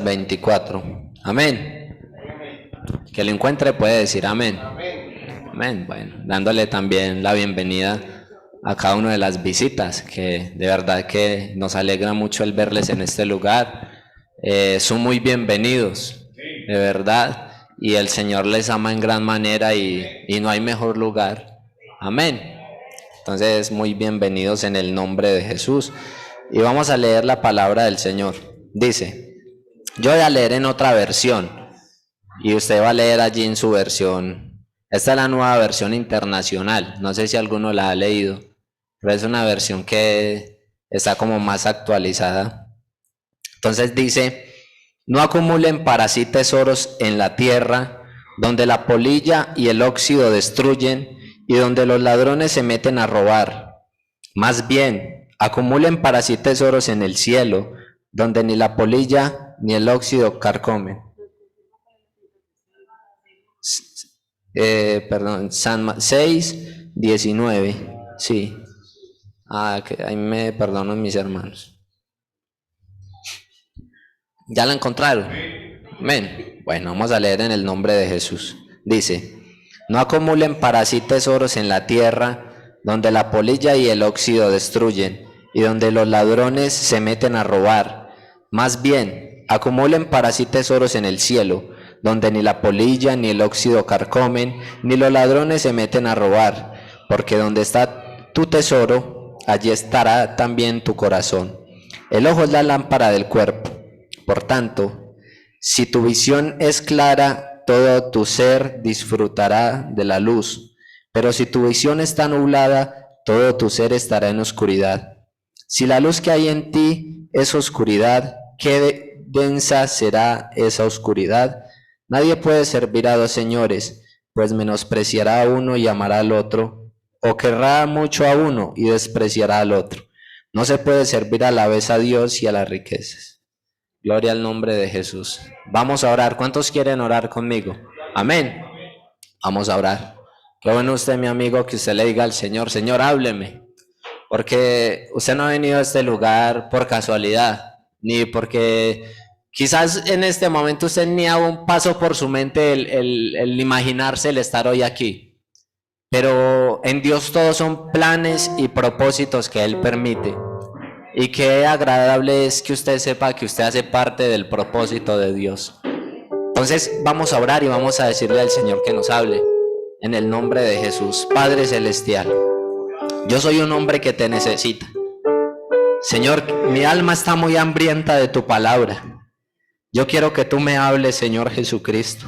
24. Amén. Que lo encuentre puede decir amén. Amén. Bueno, dándole también la bienvenida a cada una de las visitas, que de verdad que nos alegra mucho el verles en este lugar. Son muy bienvenidos, de verdad, y el Señor les ama en gran manera y no hay mejor lugar. Amén. Entonces, muy bienvenidos en el nombre de Jesús. Y vamos a leer la palabra del Señor. Dice, yo voy a leer en otra versión y usted va a leer allí en su versión. Esta es la nueva versión internacional. No sé si alguno la ha leído, pero es una versión que está como más actualizada. Entonces dice, no acumulen para sí tesoros en la tierra, donde la polilla y el óxido destruyen y donde los ladrones se meten a robar. Más bien, acumulen para sí tesoros en el cielo, donde ni la polilla ni el óxido carcomen. San 6, 19. Sí. Que ahí me perdonan mis hermanos. ¿Ya la encontraron? Amén. Bueno, vamos a leer en el nombre de Jesús. Dice, no acumulen para sí tesoros en la tierra, donde la polilla y el óxido destruyen, y donde los ladrones se meten a robar. Más bien, acumulen para sí tesoros en el cielo, donde ni la polilla ni el óxido carcomen, ni los ladrones se meten a robar, porque donde está tu tesoro, allí estará también tu corazón. El ojo es la lámpara del cuerpo. Por tanto, si tu visión es clara, todo tu ser disfrutará de la luz. Pero si tu visión está nublada, todo tu ser estará en oscuridad. Si la luz que hay en ti es oscuridad, ¿qué densa será esa oscuridad? Nadie puede servir a dos señores, pues menospreciará a uno y amará al otro, o querrá mucho a uno y despreciará al otro. No se puede servir a la vez a Dios y a las riquezas. Gloria al nombre de Jesús. Vamos a orar. ¿Cuántos quieren orar conmigo? Amén. Vamos a orar. Qué bueno usted, mi amigo, que usted le diga al Señor, Señor, hábleme. Porque usted no ha venido a este lugar por casualidad, ni porque quizás en este momento usted ni haga un paso por su mente el imaginarse el estar hoy aquí. Pero en Dios todos son planes y propósitos que Él permite. Y qué agradable es que usted sepa que usted hace parte del propósito de Dios. Entonces vamos a orar y vamos a decirle al Señor que nos hable. En el nombre de Jesús. Padre Celestial, yo soy un hombre que te necesita. Señor, mi alma está muy hambrienta de tu palabra. Yo quiero que tú me hables, Señor Jesucristo.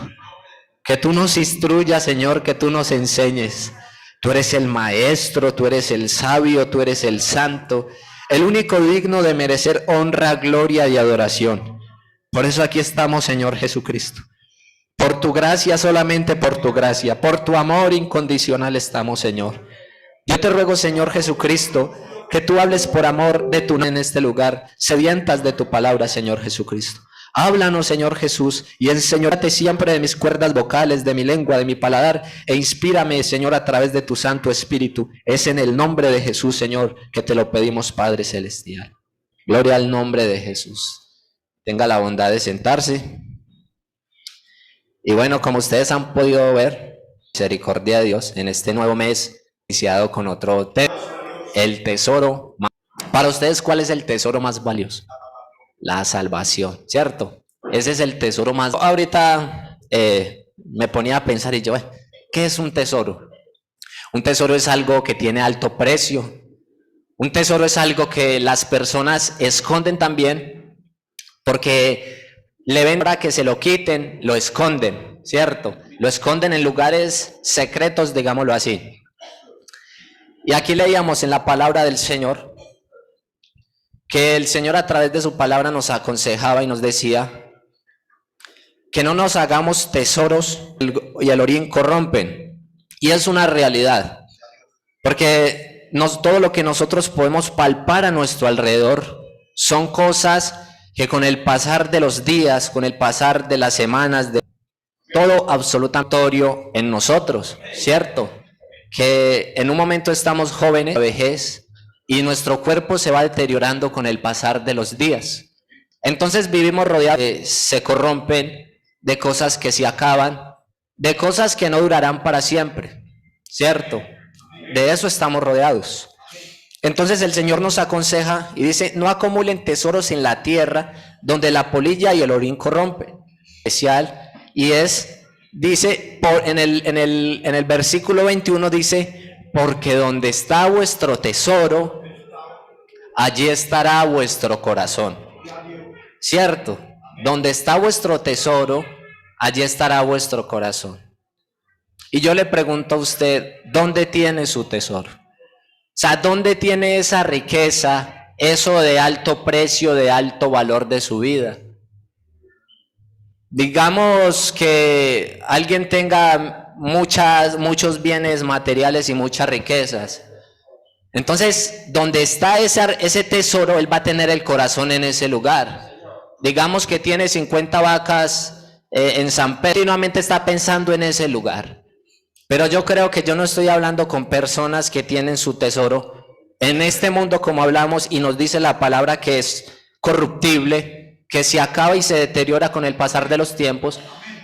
Que tú nos instruyas, Señor, que tú nos enseñes. Tú eres el maestro, tú eres el sabio, tú eres el santo, el único digno de merecer honra, gloria y adoración. Por eso aquí estamos, Señor Jesucristo. Por tu gracia, solamente por tu gracia, por tu amor incondicional estamos, Señor. Yo te ruego, Señor Jesucristo, que tú hables por amor de tu en este lugar, sedientas de tu palabra, Señor Jesucristo. Háblanos, Señor Jesús, y enséñate siempre de mis cuerdas vocales, de mi lengua, de mi paladar, e inspírame, Señor, a través de tu Santo Espíritu. Es en el nombre de Jesús, Señor, que te lo pedimos, Padre Celestial. Gloria al nombre de Jesús. Tenga la bondad de sentarse. Y bueno, como ustedes han podido ver, misericordia de Dios, en este nuevo mes, iniciado con otro tema, el tesoro. Para ustedes, ¿cuál es el tesoro más valioso? La salvación, ¿cierto? Ese es el tesoro más. Ahorita me ponía a pensar y yo, ¿qué es un tesoro? Un tesoro es algo que tiene alto precio. Un tesoro es algo que las personas esconden también porque le ven para que se lo quiten, lo esconden, ¿cierto? Lo esconden en lugares secretos, digámoslo así. Y aquí leíamos en la palabra del Señor que el Señor a través de su palabra nos aconsejaba y nos decía que no nos hagamos tesoros y el orín corrompen. Y es una realidad, porque todo lo que nosotros podemos palpar a nuestro alrededor son cosas que con el pasar de los días, con el pasar de las semanas, de todo absolutamente en nosotros, ¿cierto? Que en un momento estamos jóvenes, la vejez, y nuestro cuerpo se va deteriorando con el pasar de los días. Entonces vivimos rodeados de se corrompen, de cosas que se acaban, de cosas que no durarán para siempre, ¿cierto? De eso estamos rodeados. Entonces el Señor nos aconseja y dice, no acumulen tesoros en la tierra, donde la polilla y el orín corrompen. Especial, y dice, en el versículo 21 dice, porque donde está vuestro tesoro, allí estará vuestro corazón. ¿Cierto? Donde está vuestro tesoro, allí estará vuestro corazón. Y yo le pregunto a usted, ¿dónde tiene su tesoro? O sea, ¿dónde tiene esa riqueza, eso de alto precio, de alto valor de su vida? Digamos que alguien tenga muchos bienes materiales y muchas riquezas. Entonces, donde está ese tesoro, él va a tener el corazón en ese lugar. Digamos que tiene 50 vacas en San Pedro, continuamente está pensando en ese lugar. Pero yo creo que yo no estoy hablando con personas que tienen su tesoro en este mundo, como hablamos, y nos dice la palabra que es corruptible, que se acaba y se deteriora con el pasar de los tiempos,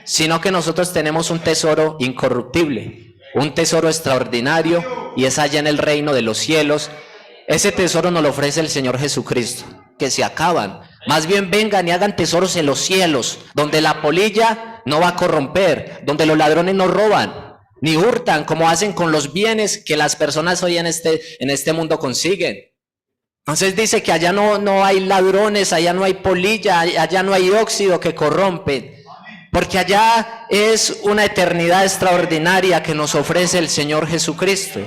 sino que nosotros tenemos un tesoro incorruptible, un tesoro extraordinario, y es allá en el reino de los cielos. Ese tesoro nos lo ofrece el Señor Jesucristo, que se acaban. Más bien vengan y hagan tesoros en los cielos, donde la polilla no va a corromper, donde los ladrones no roban, ni hurtan como hacen con los bienes que las personas hoy en este mundo consiguen. Entonces dice que allá no hay ladrones, allá no hay polilla, allá no hay óxido que corrompe, porque allá es una eternidad extraordinaria que nos ofrece el Señor Jesucristo.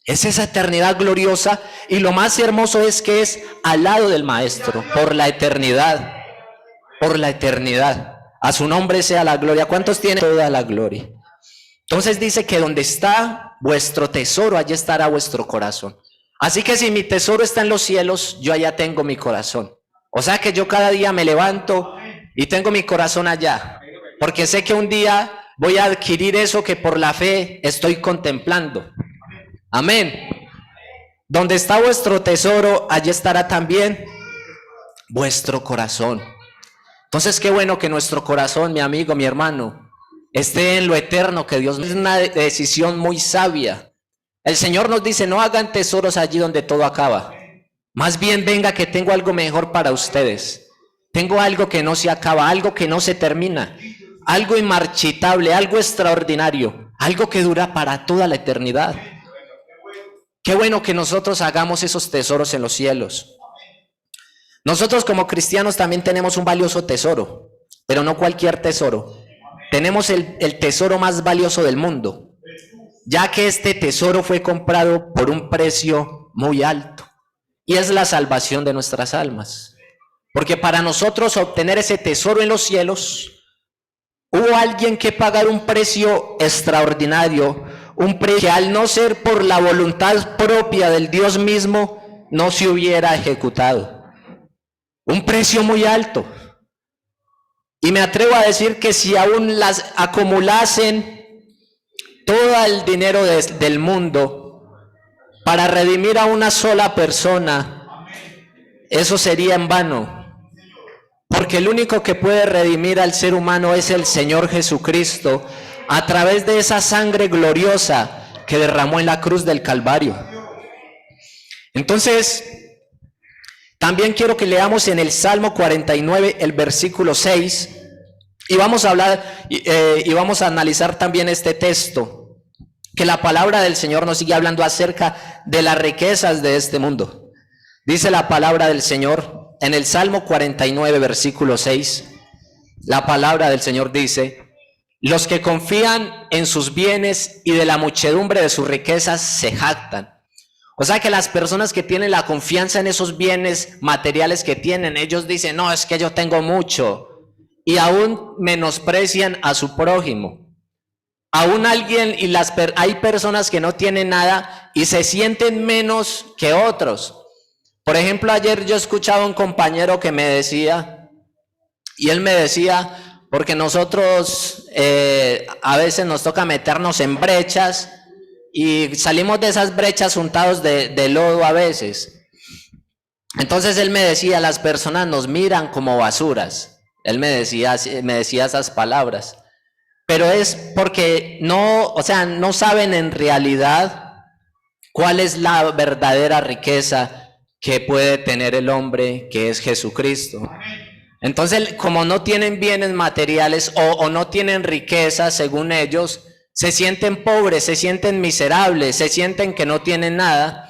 Es esa eternidad gloriosa, y lo más hermoso es que es al lado del Maestro, por la eternidad, por la eternidad. A su nombre sea la gloria. ¿Cuántos tienen toda la gloria? Entonces dice que donde está vuestro tesoro, allí estará vuestro corazón. Así que si mi tesoro está en los cielos, yo allá tengo mi corazón. O sea que yo cada día me levanto y tengo mi corazón allá, porque sé que un día voy a adquirir eso que por la fe estoy contemplando. Amén. Donde está vuestro tesoro, allí estará también vuestro corazón. Entonces qué bueno que nuestro corazón, mi amigo, mi hermano, esté en lo eterno, que Dios es una decisión muy sabia. El Señor nos dice, no hagan tesoros allí donde todo acaba. Más bien venga que tengo algo mejor para ustedes. Tengo algo que no se acaba, algo que no se termina, algo inmarchitable, algo extraordinario, algo que dura para toda la eternidad. Qué bueno que nosotros hagamos esos tesoros en los cielos. Nosotros como cristianos también tenemos un valioso tesoro, pero no cualquier tesoro. Tenemos el tesoro más valioso del mundo, ya que este tesoro fue comprado por un precio muy alto, y es la salvación de nuestras almas. Porque para nosotros obtener ese tesoro en los cielos, hubo alguien que pagar un precio extraordinario, un precio que al no ser por la voluntad propia del Dios mismo, no se hubiera ejecutado. Un precio muy alto. Y me atrevo a decir que si aún las acumulasen todo el dinero del mundo para redimir a una sola persona, eso sería en vano. Porque el único que puede redimir al ser humano es el Señor Jesucristo, a través de esa sangre gloriosa que derramó en la cruz del Calvario. Entonces, también quiero que leamos en el Salmo 49, el versículo 6, y vamos a hablar y vamos a analizar también este texto, que la palabra del Señor nos sigue hablando acerca de las riquezas de este mundo. Dice la palabra del Señor en el Salmo 49, versículo 6, la palabra del Señor dice: los que confían en sus bienes y de la muchedumbre de sus riquezas se jactan. O sea que las personas que tienen la confianza en esos bienes materiales que tienen, ellos dicen, no, es que yo tengo mucho, y aún menosprecian a su prójimo. Aún hay personas que no tienen nada y se sienten menos que otros. Por ejemplo, ayer yo escuchaba a un compañero que me decía, y él me decía, porque nosotros a veces nos toca meternos en brechas y salimos de esas brechas untados de lodo a veces. Entonces él me decía, las personas nos miran como basuras. Él me decía esas palabras. Pero es porque no, o sea, no saben en realidad cuál es la verdadera riqueza que puede tener el hombre, que es Jesucristo. Entonces, como no tienen bienes materiales o no tienen riqueza, según ellos, se sienten pobres, se sienten miserables, se sienten que no tienen nada.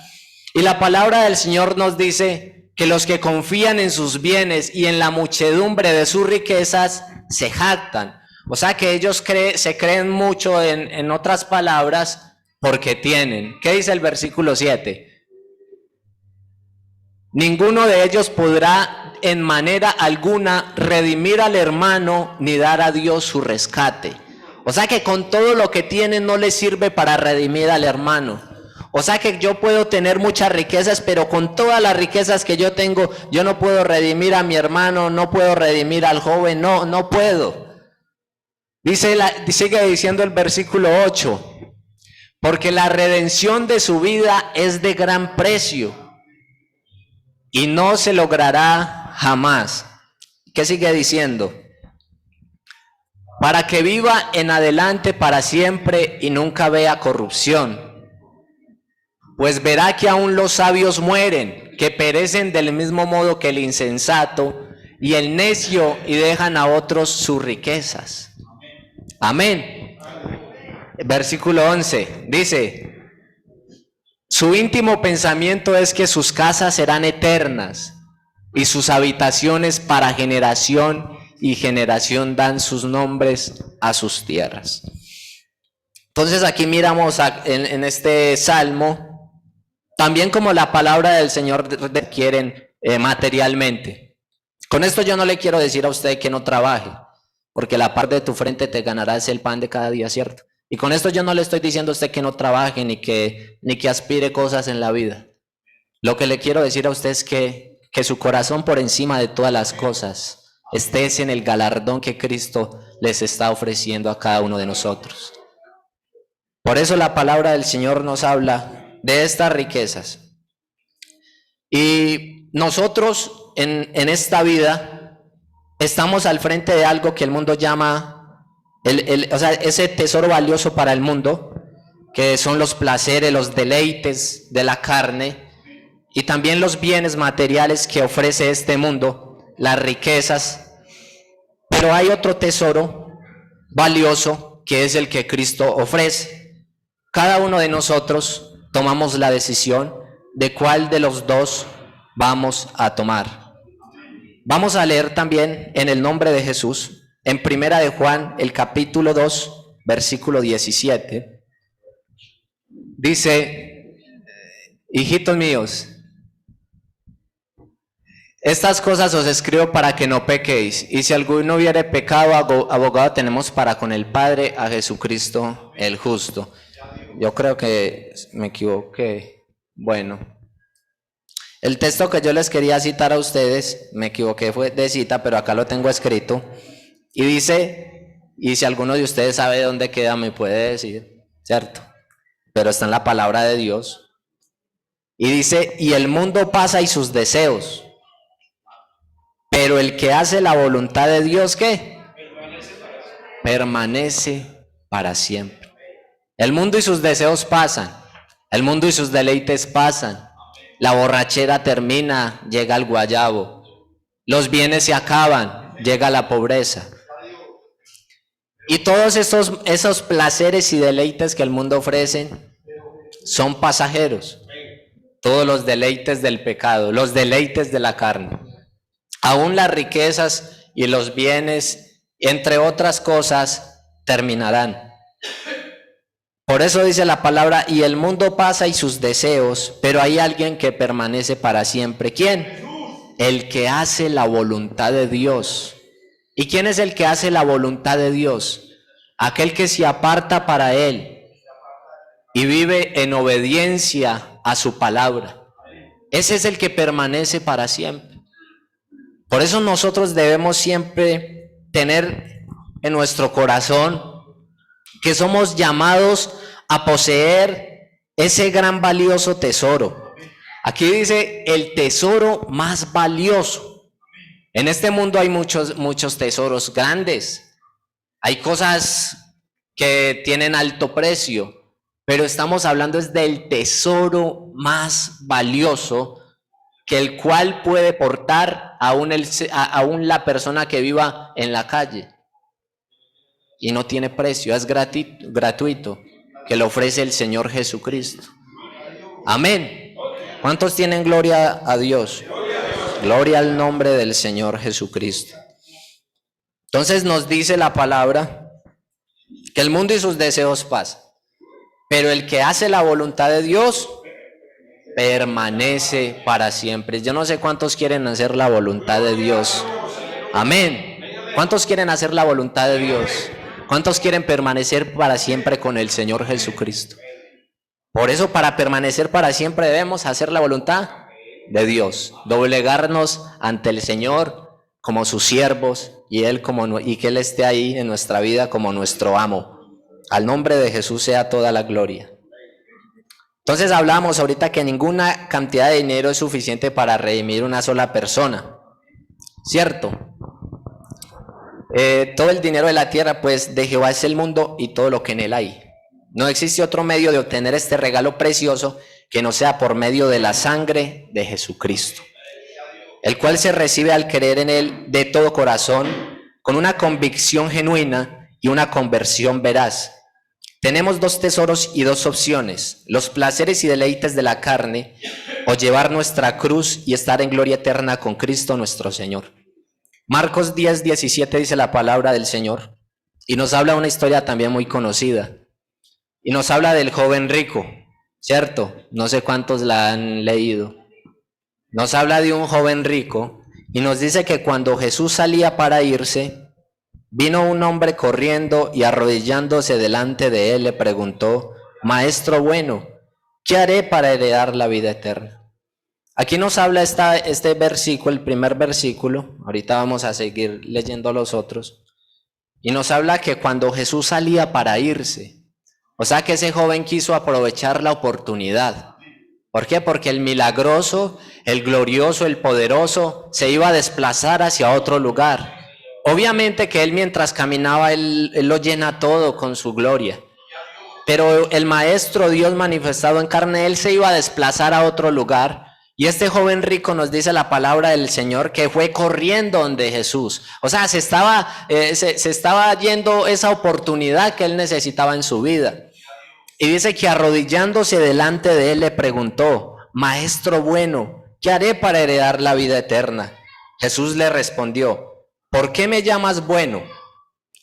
Y la palabra del Señor nos dice que los que confían en sus bienes y en la muchedumbre de sus riquezas se jactan. O sea que ellos se creen mucho, en otras palabras, porque tienen. ¿Qué dice el versículo 7? Ninguno de ellos podrá en manera alguna redimir al hermano ni dar a Dios su rescate. O sea que con todo lo que tienen no les sirve para redimir al hermano. O sea que yo puedo tener muchas riquezas, pero con todas las riquezas que yo tengo, yo no puedo redimir a mi hermano, no puedo redimir al joven, no puedo. Sigue diciendo el versículo 8, porque la redención de su vida es de gran precio y no se logrará jamás. ¿Qué sigue diciendo? Para que viva en adelante para siempre y nunca vea corrupción. Pues verá que aún los sabios mueren, que perecen del mismo modo que el insensato y el necio, y dejan a otros sus riquezas. Amén. Versículo 11 dice: su íntimo pensamiento es que sus casas serán eternas y sus habitaciones para generación y generación dan sus nombres a sus tierras. Entonces aquí miramos en este salmo también como la palabra del Señor quieren materialmente. Con esto yo no le quiero decir a usted que no trabaje, porque la parte de tu frente te ganarás el pan de cada día, ¿cierto? Y con esto yo no le estoy diciendo a usted que no trabaje ni que aspire cosas en la vida. Lo que le quiero decir a usted es que su corazón por encima de todas las cosas esté en el galardón que Cristo les está ofreciendo a cada uno de nosotros. Por eso la palabra del Señor nos habla de estas riquezas. Y nosotros en esta vida estamos al frente de algo que el mundo llama, o sea, ese tesoro valioso para el mundo, que son los placeres, los deleites de la carne, y también los bienes materiales que ofrece este mundo, las riquezas. Pero hay otro tesoro valioso que es el que Cristo ofrece. Cada uno de nosotros tomamos la decisión de cuál de los dos vamos a tomar. Vamos a leer también en el nombre de Jesús, en Primera de Juan, el capítulo 2, versículo 17. Dice: hijitos míos, estas cosas os escribo para que no pequéis, y si alguno hubiere pecado, abogado tenemos para con el Padre, a Jesucristo el justo. Yo creo que me equivoqué. Bueno, el texto que yo les quería citar a ustedes, me equivoqué, fue de cita, pero acá lo tengo escrito. Y dice, y si alguno de ustedes sabe dónde queda, me puede decir, ¿cierto? Pero está en la palabra de Dios. Y dice, y el mundo pasa y sus deseos, pero el que hace la voluntad de Dios, ¿qué? Permanece para siempre. El mundo y sus deseos pasan, el mundo y sus deleites pasan, la borrachera termina, llega el guayabo, los bienes se acaban, llega la pobreza. Y todos esos placeres y deleites que el mundo ofrece son pasajeros. Todos los deleites del pecado, los deleites de la carne. Aún las riquezas y los bienes, entre otras cosas, terminarán. Por eso dice la palabra, y el mundo pasa y sus deseos, pero hay alguien que permanece para siempre. ¿Quién? El que hace la voluntad de Dios. ¿Y quién es el que hace la voluntad de Dios? Aquel que se aparta para Él y vive en obediencia a su palabra. Ese es el que permanece para siempre. Por eso nosotros debemos siempre tener en nuestro corazón que somos llamados a poseer ese gran valioso tesoro. Aquí dice el tesoro más valioso. En este mundo hay muchos tesoros grandes. Hay cosas que tienen alto precio, pero estamos hablando es del tesoro más valioso que el cual puede portar aún la persona que viva en la calle. Y no tiene precio, es gratuito, que lo ofrece el Señor Jesucristo. Amén. ¿Cuántos tienen gloria a Dios? Gloria al nombre del Señor Jesucristo. Entonces nos dice la palabra que el mundo y sus deseos pasan, pero el que hace la voluntad de Dios permanece para siempre. Yo no sé cuántos quieren hacer la voluntad de Dios. Amén. ¿Cuántos quieren hacer la voluntad de Dios? ¿Cuántos quieren permanecer para siempre con el Señor Jesucristo? Por eso, para permanecer para siempre debemos hacer la voluntad de Dios, doblegarnos ante el Señor como sus siervos y que Él esté ahí en nuestra vida como nuestro amo. Al nombre de Jesús sea toda la gloria. Entonces hablábamos ahorita que ninguna cantidad de dinero es suficiente para redimir una sola persona, ¿cierto? Todo el dinero de la tierra, pues, de Jehová es el mundo y todo lo que en él hay. No existe otro medio de obtener este regalo precioso que no sea por medio de la sangre de Jesucristo, el cual se recibe al creer en él de todo corazón, con una convicción genuina y una conversión veraz. Tenemos dos tesoros y dos opciones: los placeres y deleites de la carne, o llevar nuestra cruz y estar en gloria eterna con Cristo nuestro Señor. Marcos 10:17 dice la palabra del Señor, y nos habla una historia también muy conocida, y nos habla del joven rico, ¿cierto? No sé cuántos la han leído. Nos habla de un joven rico, y nos dice que cuando Jesús salía para irse, vino un hombre corriendo y arrodillándose delante de él le preguntó: Maestro bueno, ¿qué haré para heredar la vida eterna? Aquí nos habla este versículo, el primer versículo. Ahorita vamos a seguir leyendo los otros. Y nos habla que cuando Jesús salía para irse, o sea que ese joven quiso aprovechar la oportunidad. ¿Por qué? Porque el milagroso, el glorioso, el poderoso se iba a desplazar hacia otro lugar. Obviamente que él, mientras caminaba, él lo llena todo con su gloria. Pero el Maestro Dios manifestado en carne, él se iba a desplazar a otro lugar. Y este joven rico, nos dice la palabra del Señor, que fue corriendo donde Jesús. O sea, se estaba yendo esa oportunidad que él necesitaba en su vida. Y dice que arrodillándose delante de él le preguntó: Maestro bueno, ¿qué haré para heredar la vida eterna? Jesús le respondió: ¿por qué me llamas bueno?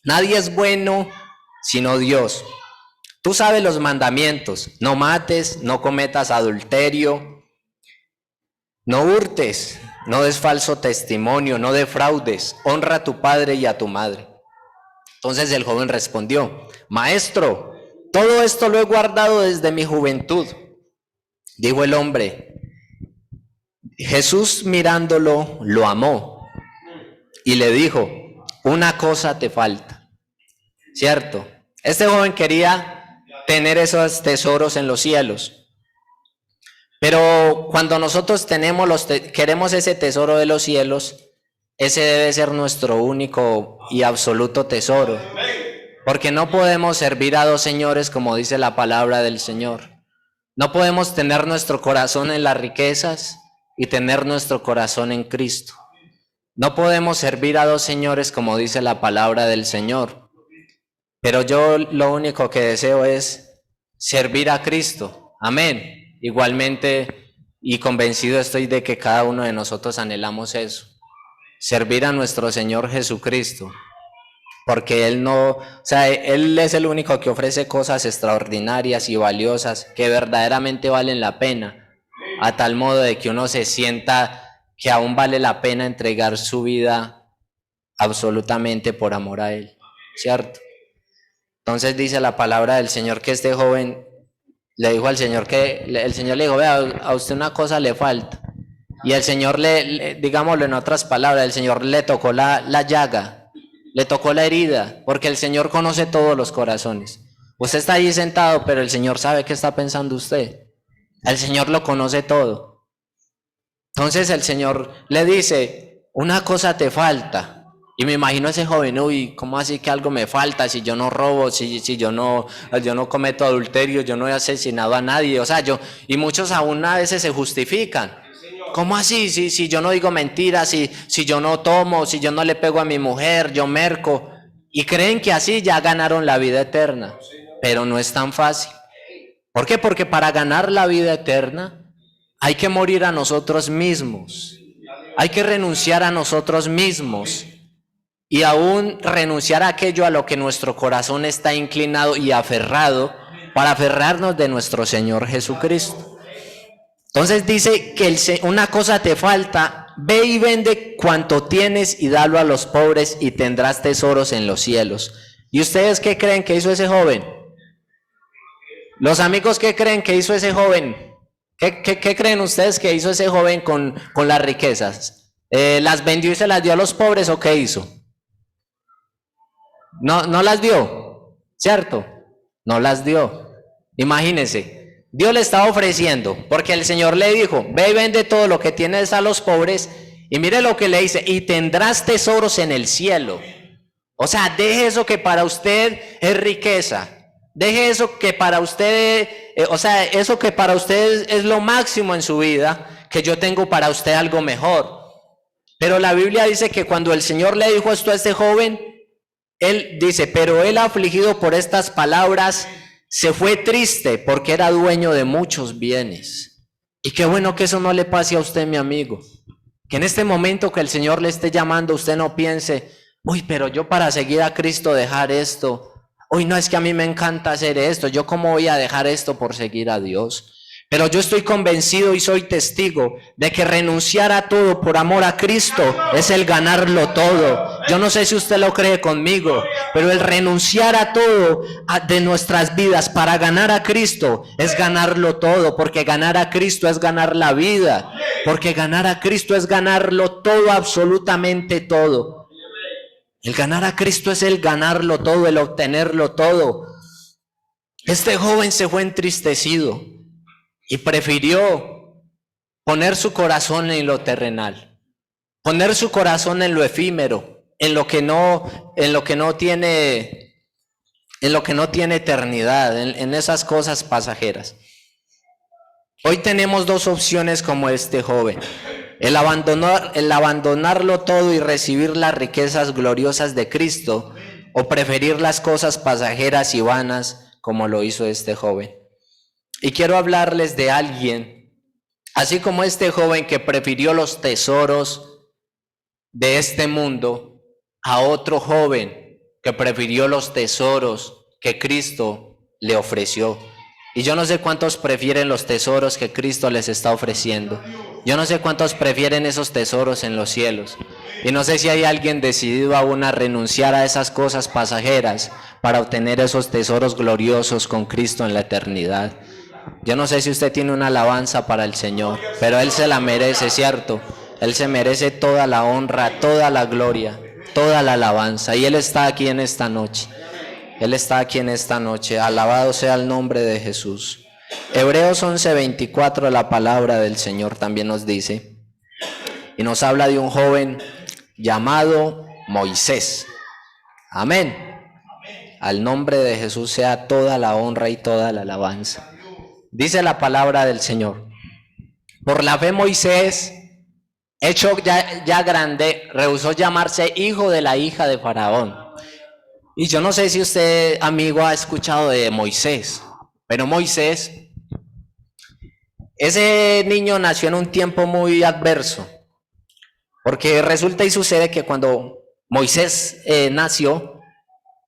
Nadie es bueno sino Dios. Tú sabes los mandamientos: no mates, no cometas adulterio, no hurtes, no des falso testimonio, no defraudes, honra a tu padre y a tu madre. Entonces el joven respondió: Maestro, todo esto lo he guardado desde mi juventud. Dijo el hombre. Jesús, mirándolo, lo amó y le dijo: una cosa te falta. ¿Cierto? Este joven quería tener esos tesoros en los cielos. Pero cuando nosotros queremos ese tesoro de los cielos, ese debe ser nuestro único y absoluto tesoro. Porque no podemos servir a dos señores, como dice la palabra del Señor. No podemos tener nuestro corazón en las riquezas y tener nuestro corazón en Cristo. No podemos servir a dos señores, como dice la palabra del Señor. Pero yo lo único que deseo es servir a Cristo. Amén. Igualmente, y convencido estoy de que cada uno de nosotros anhelamos eso. Servir a nuestro Señor Jesucristo. Porque Él Él es el único que ofrece cosas extraordinarias y valiosas que verdaderamente valen la pena. A tal modo de que uno se sienta que aún vale la pena entregar su vida absolutamente por amor a Él, ¿cierto? Entonces dice la palabra del Señor que este joven le dijo al Señor el Señor le dijo: vea, a usted una cosa le falta. Y el Señor digámoslo en otras palabras, el Señor le tocó la llaga, le tocó la herida, porque el Señor conoce todos los corazones. Usted está ahí sentado, pero el Señor sabe qué está pensando usted. El Señor lo conoce todo. Entonces el Señor le dice, una cosa te falta. Y me imagino a ese joven, uy, ¿cómo así que algo me falta? Si yo no robo, si yo no cometo adulterio, yo no he asesinado a nadie. O sea, y muchos aún a veces se justifican. ¿Cómo así? Si yo no digo mentiras, si yo no tomo, si yo no le pego a mi mujer, yo merco. Y creen que así ya ganaron la vida eterna. Pero no es tan fácil. ¿Por qué? Porque para ganar la vida eterna hay que morir a nosotros mismos. Hay que renunciar a nosotros mismos. Y aún renunciar a aquello a lo que nuestro corazón está inclinado y aferrado, para aferrarnos de nuestro Señor Jesucristo. Entonces dice que una cosa te falta, ve y vende cuanto tienes y dalo a los pobres y tendrás tesoros en los cielos. ¿Y ustedes qué creen que hizo ese joven? Los amigos, ¿qué creen que hizo ese joven? ¿Qué creen ustedes que hizo ese joven con las riquezas? ¿Las vendió y se las dio a los pobres o qué hizo? No las dio, ¿cierto? No las dio. Imagínense, Dios le estaba ofreciendo, porque el Señor le dijo, ve y vende todo lo que tienes a los pobres, y mire lo que le dice, y tendrás tesoros en el cielo. O sea, deje eso que para usted es riqueza, deje eso que para usted, eso que para usted es lo máximo en su vida, que yo tengo para usted algo mejor. Pero la Biblia dice que cuando el Señor le dijo esto a este joven, él dice, pero él afligido por estas palabras se fue triste porque era dueño de muchos bienes. Y qué bueno que eso no le pase a usted, mi amigo. Que en este momento que el Señor le esté llamando, usted no piense, uy, pero yo para seguir a Cristo dejar esto. Uy, no, es que a mí me encanta hacer esto. ¿Yo cómo voy a dejar esto por seguir a Dios? Pero yo estoy convencido y soy testigo de que renunciar a todo por amor a Cristo es el ganarlo todo. Yo no sé si usted lo cree conmigo, pero el renunciar a todo de nuestras vidas para ganar a Cristo es ganarlo todo, porque ganar a Cristo es ganar la vida, porque ganar a Cristo es ganarlo todo, absolutamente todo. El ganar a Cristo es el ganarlo todo, el obtenerlo todo. Este joven se fue entristecido y prefirió poner su corazón en lo terrenal, poner su corazón en lo efímero, en lo que no tiene eternidad, en esas cosas pasajeras. Hoy tenemos dos opciones como este joven: el abandonarlo todo y recibir las riquezas gloriosas de Cristo, o preferir las cosas pasajeras y vanas como lo hizo este joven. Y quiero hablarles de alguien, así como este joven que prefirió los tesoros de este mundo, a otro joven que prefirió los tesoros que Cristo le ofreció. Y yo no sé cuántos prefieren los tesoros que Cristo les está ofreciendo. Yo no sé cuántos prefieren esos tesoros en los cielos. Y no sé si hay alguien decidido aún a renunciar a esas cosas pasajeras para obtener esos tesoros gloriosos con Cristo en la eternidad. Yo no sé si usted tiene una alabanza para el Señor, pero Él se la merece, ¿cierto? Él se merece toda la honra, toda la gloria, toda la alabanza. Y Él está aquí en esta noche. Él está aquí en esta noche. Alabado sea el nombre de Jesús. Hebreos 11:24, la palabra del Señor también nos dice, y nos habla de un joven llamado Moisés. Amén. Al nombre de Jesús sea toda la honra y toda la alabanza. Dice la palabra del Señor: por la fe Moisés, hecho ya grande, rehusó llamarse hijo de la hija de Faraón. Y yo no sé si usted, amigo, ha escuchado de Moisés, pero Moisés, ese niño nació en un tiempo muy adverso, porque resulta y sucede que cuando Moisés nació,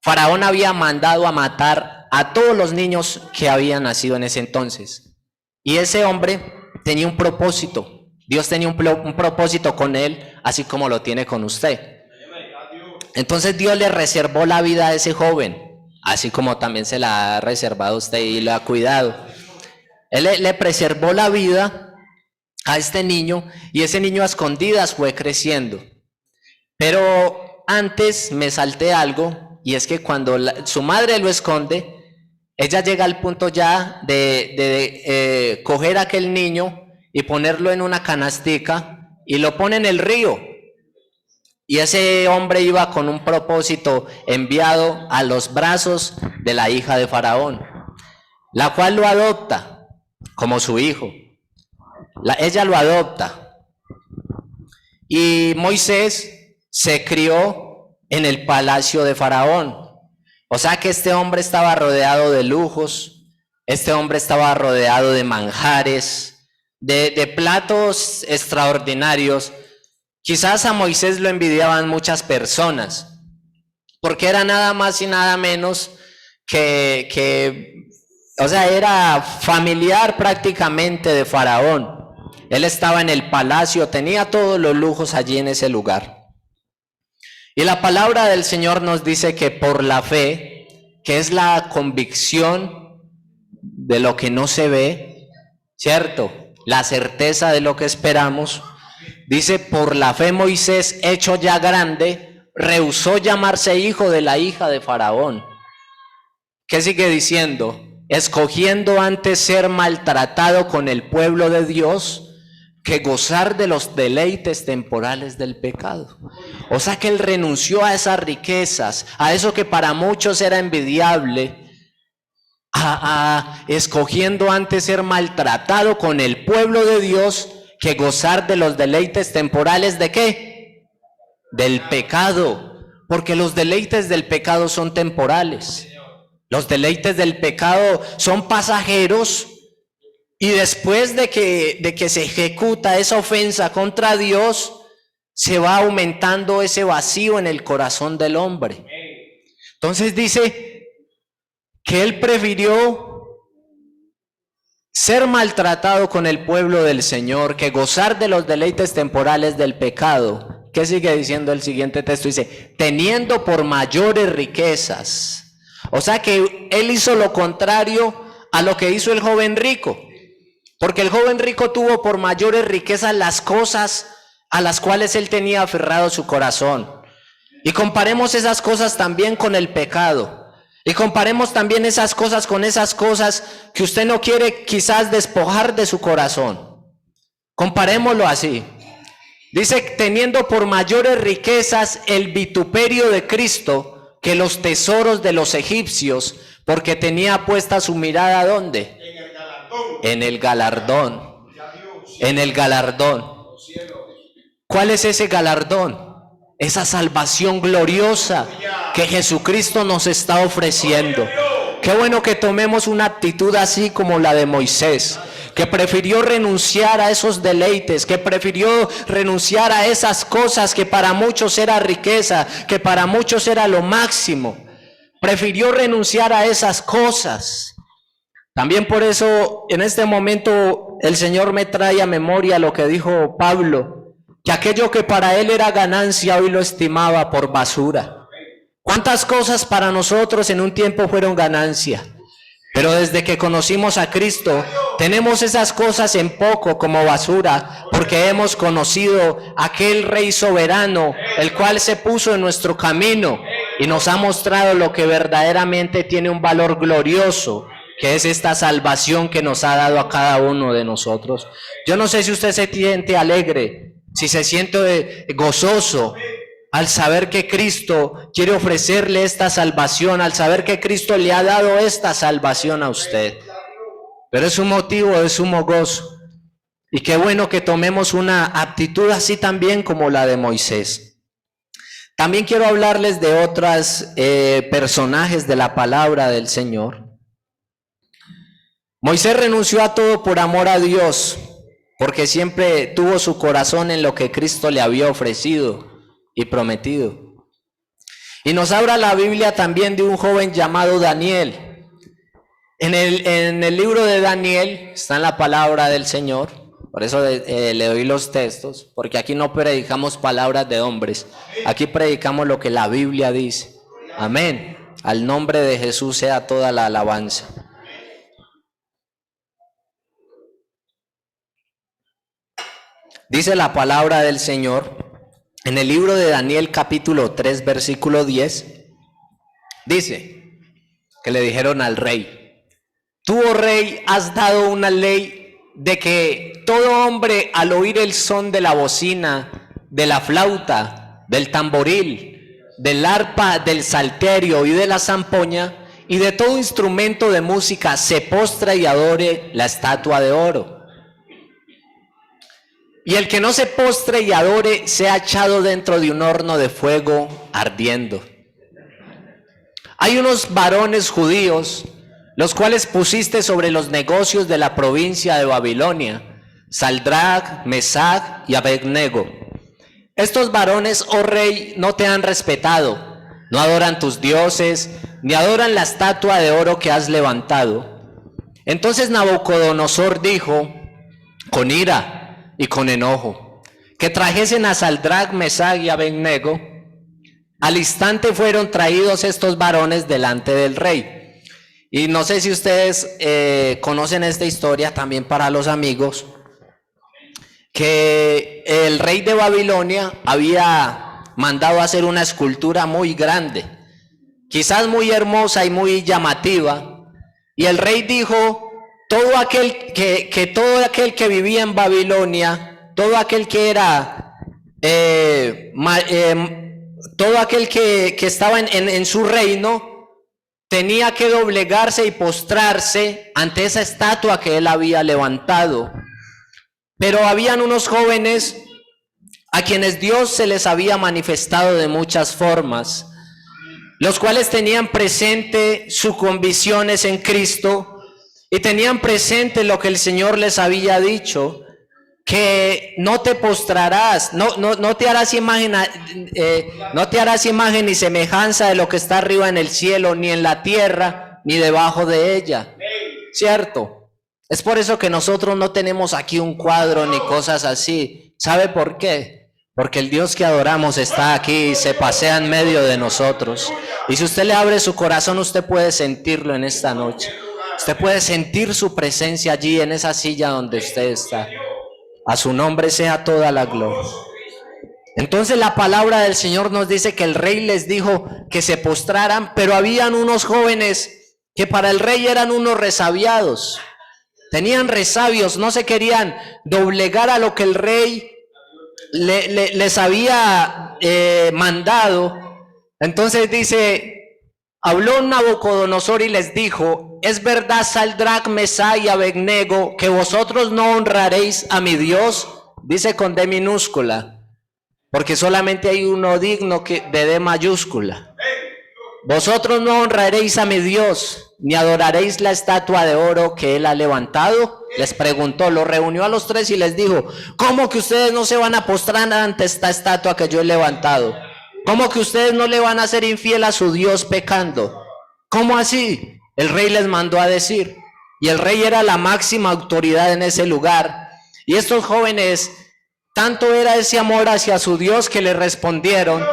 Faraón había mandado a matar a todos los niños que habían nacido en ese entonces. Y ese hombre tenía un propósito. Dios tenía un propósito con él, así como lo tiene con usted. Entonces Dios le reservó la vida a ese joven, así como también se la ha reservado a usted y lo ha cuidado. Él le preservó la vida a este niño, y ese niño a escondidas fue creciendo. Pero antes me salté algo, y es que cuando su madre lo esconde, ella llega al punto ya de coger a aquel niño y ponerlo en una canastica y lo pone en el río. Y ese hombre iba con un propósito enviado a los brazos de la hija de Faraón, la cual lo adopta como su hijo. Ella lo adopta. Y Moisés se crió en el palacio de Faraón. O sea que este hombre estaba rodeado de lujos, este hombre estaba rodeado de manjares, de platos extraordinarios. Quizás a Moisés lo envidiaban muchas personas, porque era nada más y nada menos o sea, era familiar prácticamente de Faraón. Él estaba en el palacio, tenía todos los lujos allí en ese lugar. Y la palabra del Señor nos dice que por la fe, que es la convicción de lo que no se ve, ¿cierto? La certeza de lo que esperamos. Dice, por la fe Moisés, hecho ya grande, rehusó llamarse hijo de la hija de Faraón. ¿Qué sigue diciendo? Escogiendo antes ser maltratado con el pueblo de Dios que gozar de los deleites temporales del pecado. O sea que él renunció a esas riquezas, a eso que para muchos era envidiable, escogiendo antes ser maltratado con el pueblo de Dios que gozar de los deleites temporales ¿de qué? Del pecado, porque los deleites del pecado son temporales. Los deleites del pecado son pasajeros. Y después de que se ejecuta esa ofensa contra Dios, se va aumentando ese vacío en el corazón del hombre. Entonces dice que él prefirió ser maltratado con el pueblo del Señor que gozar de los deleites temporales del pecado. ¿Qué sigue diciendo el siguiente texto? Dice, teniendo por mayores riquezas. O sea que él hizo lo contrario a lo que hizo el joven rico. Porque el joven rico tuvo por mayores riquezas las cosas a las cuales él tenía aferrado su corazón. Y comparemos esas cosas también con el pecado. Y comparemos también esas cosas con esas cosas que usted no quiere quizás despojar de su corazón. Comparémoslo así. Dice, teniendo por mayores riquezas el vituperio de Cristo que los tesoros de los egipcios, porque tenía puesta su mirada ¿dónde? En el galardón. En el galardón. ¿Cuál es ese galardón? Esa salvación gloriosa que Jesucristo nos está ofreciendo. Qué bueno que tomemos una actitud así como la de Moisés, que prefirió renunciar a esos deleites, que prefirió renunciar a esas cosas que para muchos era riqueza, que para muchos era lo máximo. Prefirió renunciar a esas cosas. También por eso en este momento el Señor me trae a memoria lo que dijo Pablo, que aquello que para él era ganancia hoy lo estimaba por basura. ¿Cuántas cosas para nosotros en un tiempo fueron ganancia? Pero desde que conocimos a Cristo, tenemos esas cosas en poco como basura, porque hemos conocido a aquel Rey soberano, el cual se puso en nuestro camino y nos ha mostrado lo que verdaderamente tiene un valor glorioso, que es esta salvación que nos ha dado a cada uno de nosotros. Yo no sé si usted se siente alegre, si se siente gozoso al saber que Cristo quiere ofrecerle esta salvación, al saber que Cristo le ha dado esta salvación a usted. Pero es un motivo de sumo gozo. Y qué bueno que tomemos una actitud así también como la de Moisés. También quiero hablarles de otros personajes de la palabra del Señor. Moisés renunció a todo por amor a Dios, porque siempre tuvo su corazón en lo que Cristo le había ofrecido y prometido. Y nos habla la Biblia también de un joven llamado Daniel. En el libro de Daniel está en la palabra del Señor, por eso le doy los textos, porque aquí no predicamos palabras de hombres, aquí predicamos lo que la Biblia dice. Amén. Al nombre de Jesús sea toda la alabanza. Dice la palabra del Señor en el libro de Daniel capítulo 3 versículo 10. Dice que le dijeron al rey: tú, oh rey, has dado una ley de que todo hombre al oír el son de la bocina, de la flauta, del tamboril, del arpa, del salterio y de la zampoña y de todo instrumento de música se postra y adore la estatua de oro. Y el que no se postre y adore sea echado dentro de un horno de fuego ardiendo. Hay unos varones judíos, los cuales pusiste sobre los negocios de la provincia de Babilonia, Sadrach, Mesach y Abednego. Estos varones, oh rey, no te han respetado, no adoran tus dioses, ni adoran la estatua de oro que has levantado. Entonces Nabucodonosor dijo, con ira y con enojo, que trajesen a Sadrach, Mesach y Abednego. Al instante fueron traídos estos varones delante del rey. Y no sé si ustedes conocen esta historia también para los amigos, que el rey de Babilonia había mandado hacer una escultura muy grande, quizás muy hermosa y muy llamativa, y el rey dijo, todo aquel que vivía en Babilonia, todo aquel que era, todo aquel que estaba en su reino, tenía que doblegarse y postrarse ante esa estatua que él había levantado. Pero habían unos jóvenes a quienes Dios se les había manifestado de muchas formas, los cuales tenían presente sus convicciones en Cristo y tenían presente lo que el Señor les había dicho, que no te postrarás, no te harás imagen, no te harás imagen ni semejanza de lo que está arriba en el cielo, ni en la tierra, ni debajo de ella. ¿Cierto? Es por eso que nosotros no tenemos aquí un cuadro ni cosas así. ¿Sabe por qué? Porque el Dios que adoramos está aquí y se pasea en medio de nosotros. Y si usted le abre su corazón, usted puede sentirlo en esta noche. Usted puede sentir su presencia allí en esa silla donde usted está. A su nombre sea toda la gloria. Entonces la palabra del Señor nos dice que el rey les dijo que se postraran, pero habían unos jóvenes que para el rey eran unos resabiados. Tenían resabios, no se querían doblegar a lo que el rey les había mandado. Entonces dice, habló Nabucodonosor y les dijo, es verdad, Sadrach, Mesach y Abednego, que vosotros no honraréis a mi Dios. Dice con D minúscula, porque solamente hay uno digno de D mayúscula. Vosotros no honraréis a mi Dios, ni adoraréis la estatua de oro que él ha levantado. Les preguntó, lo reunió a los tres y les dijo, ¿cómo que ustedes no se van a postrar ante esta estatua que yo he levantado? ¿Cómo que ustedes no le van a ser infiel a su Dios pecando? ¿Cómo así? El rey les mandó a decir, y el rey era la máxima autoridad en ese lugar. Y estos jóvenes, tanto era ese amor hacia su Dios que le respondieron,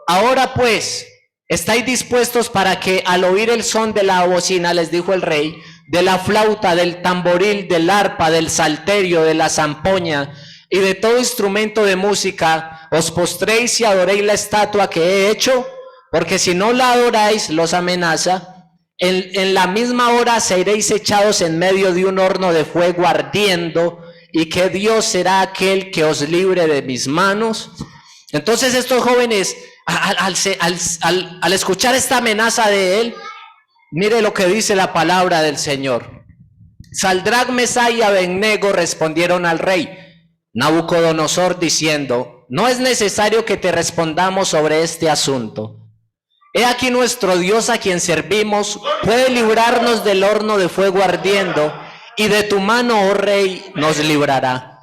ahora pues, ¿estáis dispuestos para que al oír el son de la bocina, les dijo el rey, de la flauta, del tamboril, del arpa, del salterio, de la zampoña y de todo instrumento de música, os postréis y adoréis la estatua que he hecho? Porque si no la adoráis, los amenaza, en la misma hora seréis echados en medio de un horno de fuego ardiendo, y que Dios será aquel que os libre de mis manos. Entonces estos jóvenes, al escuchar esta amenaza de él, mire lo que dice la palabra del Señor. Sadrach, Mesach y Abednego respondieron al rey Nabucodonosor diciendo, no es necesario que te respondamos sobre este asunto. He aquí nuestro Dios a quien servimos puede librarnos del horno de fuego ardiendo, y de tu mano, oh rey, nos librará.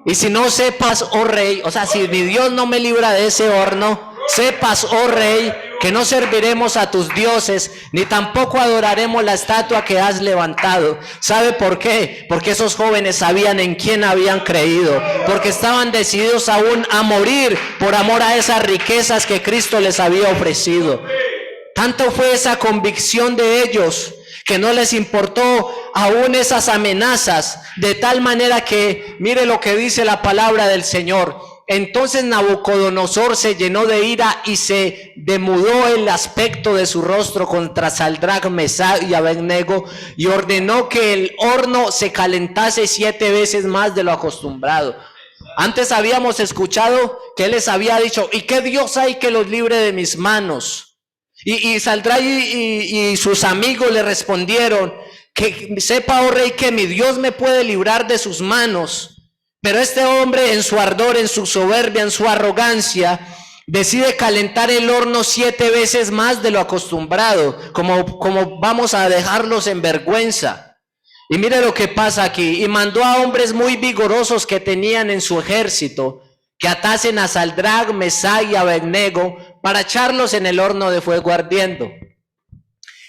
Y si no sepas, oh rey, o sea, si mi Dios no me libra de ese horno, sepas, oh rey, que no serviremos a tus dioses, ni tampoco adoraremos la estatua que has levantado. ¿Sabe por qué? Porque esos jóvenes sabían en quién habían creído, porque estaban decididos aún a morir por amor a esas riquezas que Cristo les había ofrecido. Tanto fue esa convicción de ellos que no les importó aún esas amenazas, de tal manera que, mire lo que dice la palabra del Señor, Entonces Nabucodonosor se llenó de ira y se demudó el aspecto de su rostro contra Sadrach, Mesach y Abednego, y ordenó que el horno se calentase 7 veces más de lo acostumbrado. Antes habíamos escuchado que él les había dicho: ¿y qué Dios hay que los libre de mis manos? Y Sadrach y sus amigos le respondieron: que sepa, oh rey, que mi Dios me puede librar de sus manos. Pero este hombre, en su ardor, en su soberbia, en su arrogancia, decide calentar el horno 7 veces más de lo acostumbrado, como vamos a dejarlos en vergüenza. Y mire lo que pasa aquí: y mandó a hombres muy vigorosos que tenían en su ejército, que atasen a Sadrach, Mesach y Abednego, para echarlos en el horno de fuego ardiendo.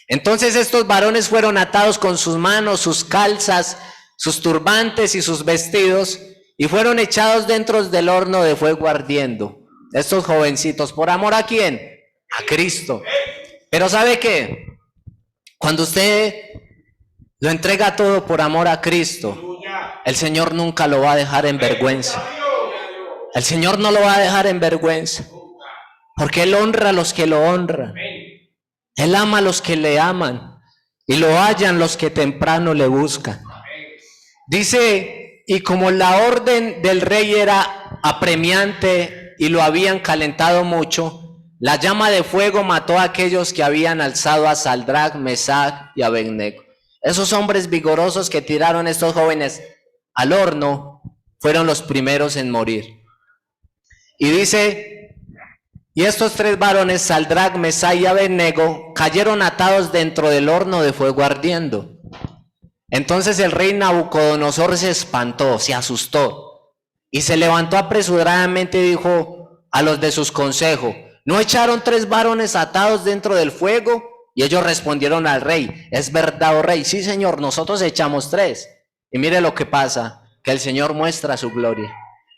Entonces estos varones fueron atados con sus manos, sus calzas, sus turbantes y sus vestidos, y fueron echados dentro del horno de fuego ardiendo. Estos jovencitos, ¿por amor a quién? A Cristo. Pero ¿sabe qué? Cuando usted lo entrega todo por amor a Cristo, el Señor nunca lo va a dejar en vergüenza. El Señor no lo va a dejar en vergüenza, porque Él honra a los que lo honran. Él ama a los que le aman, y lo hallan los que temprano le buscan. Dice: y como la orden del rey era apremiante y lo habían calentado mucho, la llama de fuego mató a aquellos que habían alzado a Sadrach, Mesach y Abednego. Esos hombres vigorosos que tiraron estos jóvenes al horno fueron los primeros en morir. Y dice: y estos 3 varones, Sadrach, Mesach y Abednego, cayeron atados dentro del horno de fuego ardiendo. Entonces el rey Nabucodonosor se espantó, se asustó, y se levantó apresuradamente y dijo a los de sus consejos: ¿no echaron 3 varones atados dentro del fuego? Y ellos respondieron al rey: ¿es verdad, oh rey? Sí, señor, nosotros echamos 3. Y mire lo que pasa, que el Señor muestra su gloria.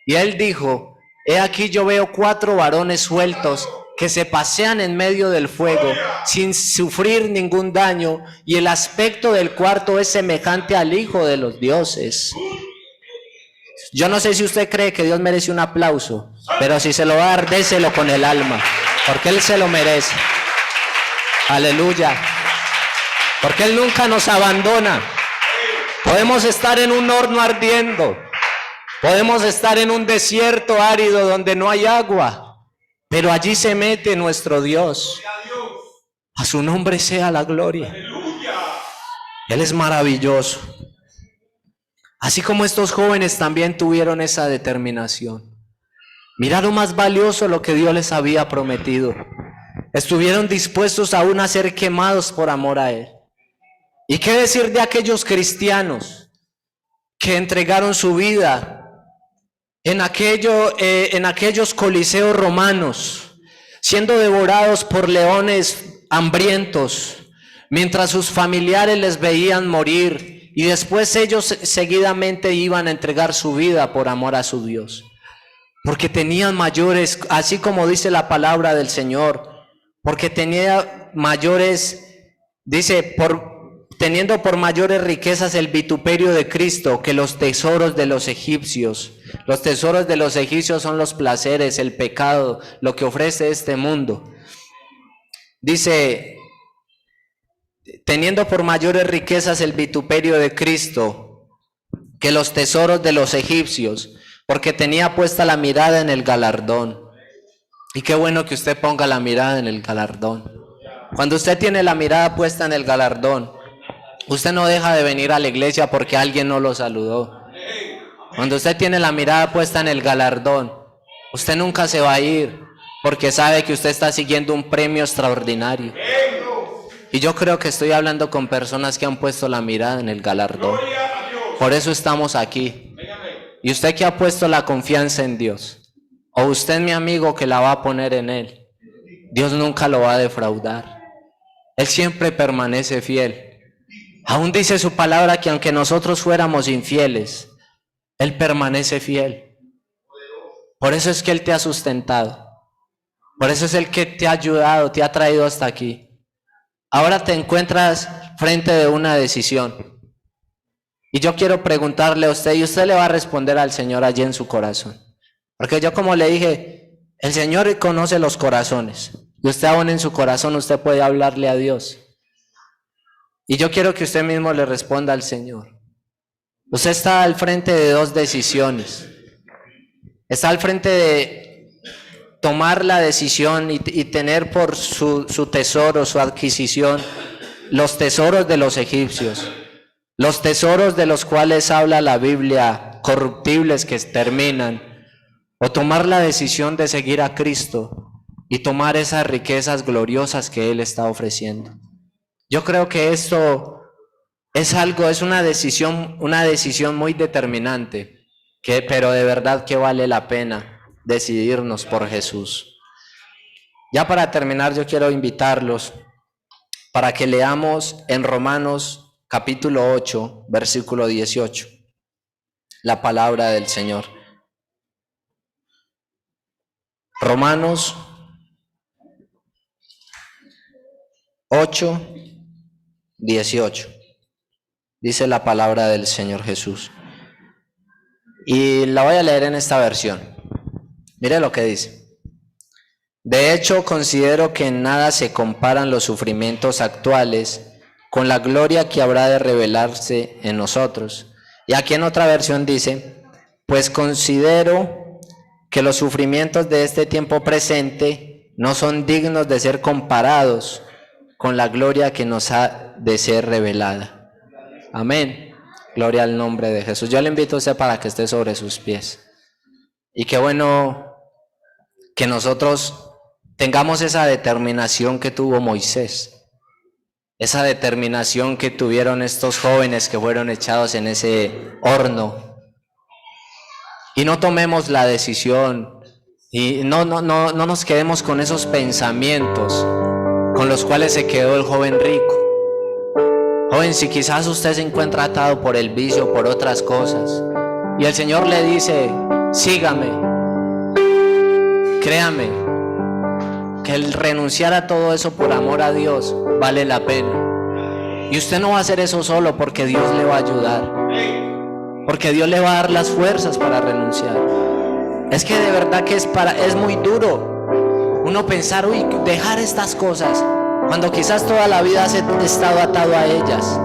Y él dijo: he aquí yo veo 4 varones sueltos que se pasean en medio del fuego sin sufrir ningún daño, y el aspecto del cuarto es semejante al Hijo de los dioses. Yo no sé si usted cree que Dios merece un aplauso, pero si se lo va a dar, déselo con el alma, porque Él se lo merece. Aleluya. Porque Él nunca nos abandona. Podemos estar en un horno ardiendo, podemos estar en un desierto árido donde no hay agua, pero allí se mete nuestro Dios. A su nombre sea la gloria. Él es maravilloso. Así como estos jóvenes también tuvieron esa determinación. Mira lo más valioso, lo que Dios les había prometido. Estuvieron dispuestos aún a ser quemados por amor a Él. ¿Y qué decir de aquellos cristianos que entregaron su vida en aquellos coliseos romanos, siendo devorados por leones hambrientos, mientras sus familiares les veían morir, y después ellos seguidamente iban a entregar su vida por amor a su Dios? Porque tenían mayores, así como dice la palabra del Señor, porque tenía mayores, dice, teniendo por mayores riquezas el vituperio de Cristo que los tesoros de los egipcios. Los tesoros de los egipcios son los placeres, el pecado, lo que ofrece este mundo. Dice: teniendo por mayores riquezas el vituperio de Cristo que los tesoros de los egipcios, porque tenía puesta la mirada en el galardón. Y qué bueno que usted ponga la mirada en el galardón. Cuando usted tiene la mirada puesta en el galardón, usted no deja de venir a la iglesia porque alguien no lo saludó. Cuando usted tiene la mirada puesta en el galardón, usted nunca se va a ir porque sabe que usted está siguiendo un premio extraordinario. Y yo creo que estoy hablando con personas que han puesto la mirada en el galardón. Por eso estamos aquí. Y usted que ha puesto la confianza en Dios, o usted, mi amigo, que la va a poner en Él, Dios nunca lo va a defraudar. Él siempre permanece fiel. Aún dice su palabra que aunque nosotros fuéramos infieles, Él permanece fiel. Por eso es que Él te ha sustentado. Por eso es el que te ha ayudado, te ha traído hasta aquí. Ahora te encuentras frente de una decisión. Y yo quiero preguntarle a usted, y usted le va a responder al Señor allí en su corazón. Porque yo, como le dije, el Señor conoce los corazones. Y usted aún en su corazón, usted puede hablarle a Dios. Y yo quiero que usted mismo le responda al Señor. Usted está al frente de dos decisiones. Está al frente de tomar la decisión y tener por su tesoro, su adquisición, los tesoros de los egipcios, los tesoros de los cuales habla la Biblia, corruptibles que terminan, o tomar la decisión de seguir a Cristo y tomar esas riquezas gloriosas que Él está ofreciendo. Yo creo que esto es una decisión muy determinante, pero de verdad que vale la pena decidirnos por Jesús. Ya para terminar, yo quiero invitarlos para que leamos en Romanos capítulo 8, versículo 18, la palabra del Señor. Romanos 8, 18. Dice la palabra del Señor Jesús. Y la voy a leer en esta versión. Mire lo que dice. De hecho, considero que en nada se comparan los sufrimientos actuales con la gloria que habrá de revelarse en nosotros. Y aquí en otra versión dice, pues considero que los sufrimientos de este tiempo presente no son dignos de ser comparados con la gloria que nos ha de ser revelada. Amén. Gloria al nombre de Jesús. Yo le invito a usted para que esté sobre sus pies. Y qué bueno que nosotros tengamos esa determinación que tuvo Moisés, esa determinación que tuvieron estos jóvenes que fueron echados en ese horno. Y no tomemos la decisión y no nos quedemos con esos pensamientos con los cuales se quedó el joven rico. Joven, si quizás usted se encuentra atado por el vicio, por otras cosas, y el Señor le dice, sígame, créame, que el renunciar a todo eso por amor a Dios vale la pena. Y usted no va a hacer eso solo, porque Dios le va a ayudar, porque Dios le va a dar las fuerzas para renunciar. Es que de verdad que es muy duro uno pensar, dejar estas cosas, cuando quizás toda la vida has estado atado a ellas.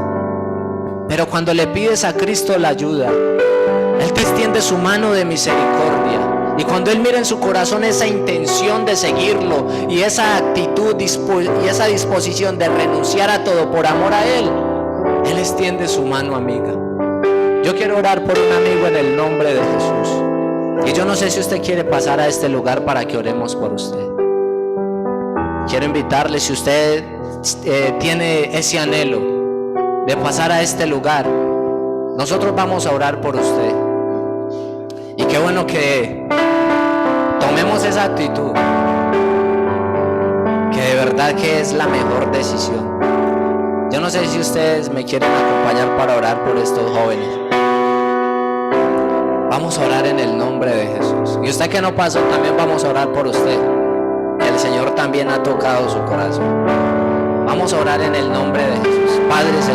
Pero cuando le pides a Cristo la ayuda, Él te extiende su mano de misericordia. Y cuando Él mira en su corazón esa intención de seguirlo y esa actitud y esa disposición de renunciar a todo por amor a Él, Él extiende su mano amiga. Yo quiero orar por un amigo en el nombre de Jesús. Y yo no sé si usted quiere pasar a este lugar para que oremos por usted. Quiero invitarle, si usted tiene ese anhelo de pasar a este lugar, nosotros vamos a orar por usted. Y qué bueno que tomemos esa actitud, que de verdad que es la mejor decisión. Yo no sé si ustedes me quieren acompañar para orar por estos jóvenes. Vamos a orar en el nombre de Jesús. Y usted que no pasó, también vamos a orar por usted. El Señor también ha tocado su corazón. Vamos a orar en el nombre de Jesús. Padre